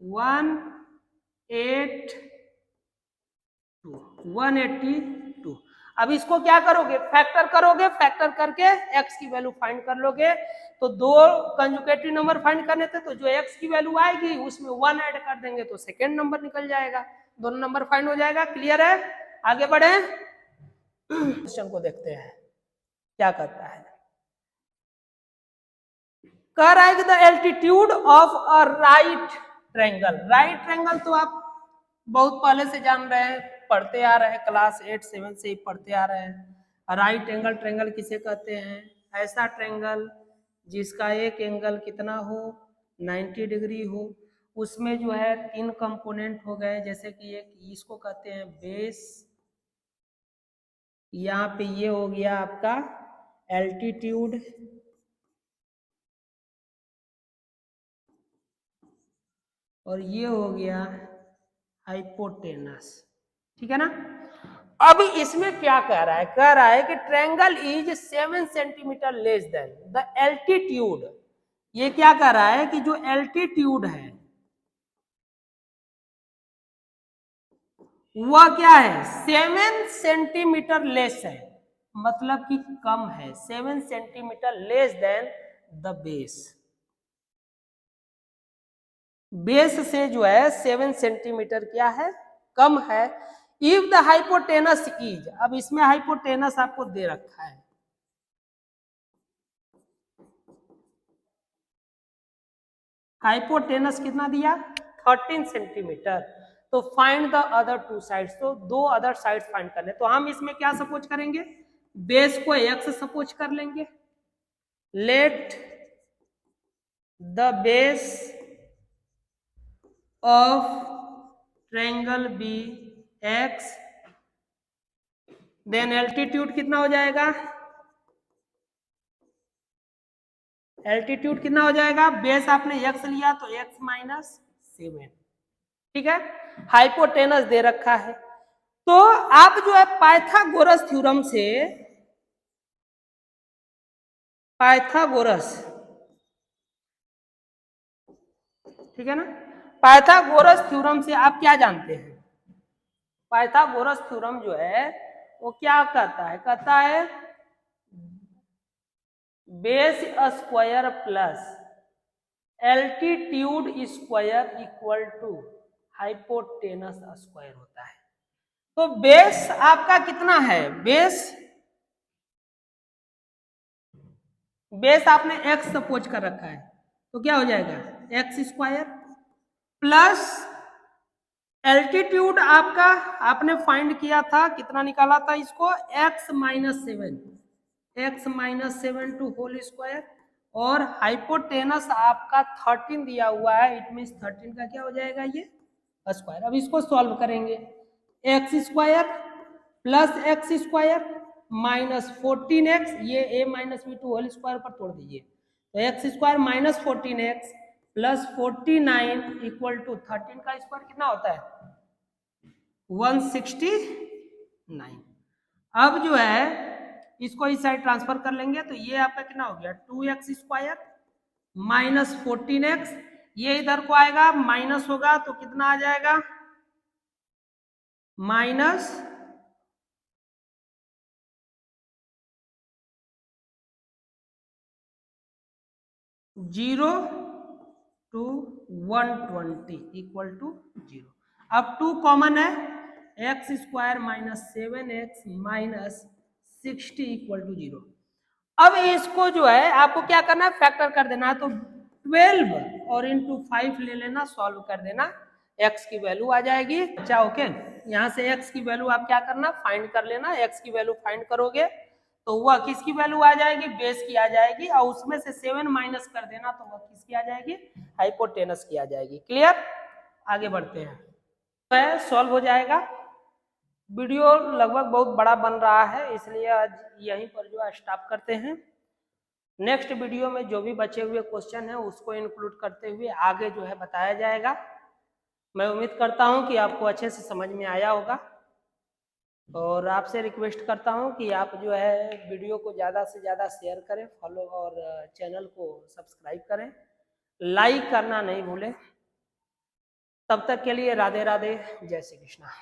182। अब इसको क्या करोगे, फैक्टर करोगे, फैक्टर करके x की वैल्यू फाइंड कर लोगे। तो दो कंजुगेटिव नंबर फाइंड करने थे, तो जो x की वैल्यू आएगी उसमें 1 ऐड कर देंगे तो सेकेंड नंबर निकल जाएगा, दोनों नंबर फाइंड हो जाएगा। क्लियर है, आगे बढ़े, क्वेश्चन को देखते हैं क्या करता है। कह रहा है कि the altitude of a right triangle. Right triangle तो आप बहुत पहले से जान रहे हैं, पढ़ते आ रहे हैं, क्लास 8-7 से ही पढ़ते आ रहे हैं। राइट एंगल ट्रायंगल किसे कहते हैं, ऐसा ट्रायंगल जिसका एक एंगल कितना हो, 90 डिग्री हो, उसमें जो है 3 कंपोनेंट हो गए, जैसे कि एक इसको कहते हैं बेस, यहाँ पे ये हो गया आपका एल्टीट्यूड, और ये हो गया हाइपोटेनस। ठीक है ना। अब इसमें क्या कह रहा है, कह रहा है कि triangle is 7 centimetre less than the altitude. ये क्या कह रहा है कि जो एल्टीट्यूड है वह क्या है, 7 सेंटीमीटर लेस है, मतलब कि कम है, 7 centimetre less than the base. Base से जो है 7 सेंटीमीटर क्या है, कम है। इफ द हाइपोटेनस इज, अब इसमें हाइपोटेनस आपको दे रखा है, हाइपोटेनस कितना दिया, 13 सेंटीमीटर। तो फाइंड द अदर 2 साइड्स, तो 2 अदर साइड्स फाइंड करने। तो हम इसमें क्या सपोज करेंगे, बेस को x सपोज कर लेंगे। Let the base of triangle be x, then altitude कितना हो जाएगा, एल्टीट्यूड कितना हो जाएगा, बेस आपने x लिया तो x माइनस 7। ठीक है, हाइपोटेनस दे रखा है। तो आप जो है पाइथागोरस थ्योरम से, पाइथागोरस, ठीक है ना, पाइथागोरस थ्योरम से आप क्या जानते हैं, पाइथागोरस थ्योरम जो है वो क्या कहता है, कहता है base square plus altitude square equal to hypotenuse square होता है। तो बेस आपका कितना है, बेस आपने x सपोज कर रखा है, तो क्या हो जाएगा एक्स स्क्वायर प्लस एल्टीट्यूड आपका आपने फाइंड किया था, कितना निकाला था इसको, x minus 7 to whole square, और हाइपोटेनस आपका 13 दिया हुआ है, इट मीन्स 13 का क्या हो जाएगा ये स्क्वायर। अब इसको सॉल्व करेंगे, x square plus x square minus 14x, ये a minus b to whole square पर तोड़ दीजिए, तो x square minus 14x plus 49 equal to 13 का स्क्वायर कितना होता है 169। अब जो है इसको इस साइड ट्रांसफर कर लेंगे तो ये आपका कितना हो गया 2x स्क्वायर माइनस 14x, ये इधर को आएगा माइनस होगा तो कितना आ जाएगा माइनस 0 to 120 इक्वल टू 0। अब 2 कॉमन है, x square minus 7x minus 60 equal to 0। अब इसको जो है आपको क्या करना है, फैक्टर कर देना है, तो 12 और इंटू 5 ले लेना, सॉल्व कर देना, x की वैल्यू आ जाएगी। अच्छा ओके, यहाँ से x की वैल्यू आप क्या करना फाइंड कर लेना, x की वैल्यू फाइंड करोगे तो वह किसकी वैल्यू आ जाएगी, बेस की आ जाएगी, और उसमें से 7 माइनस कर देना तो वह किसकी आ जाएगी, हाइपोटेनस की आ जाएगी। क्लियर, आगे बढ़ते हैं, तो सॉल्व हो जाएगा। वीडियो लगभग बहुत बड़ा बन रहा है, इसलिए आज यहीं पर जो है स्टॉप करते हैं। नेक्स्ट वीडियो में जो भी बचे हुए क्वेश्चन हैं उसको इंक्लूड करते हुए आगे जो है बताया जाएगा। मैं उम्मीद करता हूं कि आपको अच्छे से समझ में आया होगा, और आपसे रिक्वेस्ट करता हूं कि आप जो है वीडियो को ज़्यादा से ज़्यादा शेयर करें, फॉलो और चैनल को सब्सक्राइब करें, लाइक करना नहीं भूलें। तब तक के लिए राधे राधे, जय श्री कृष्णा।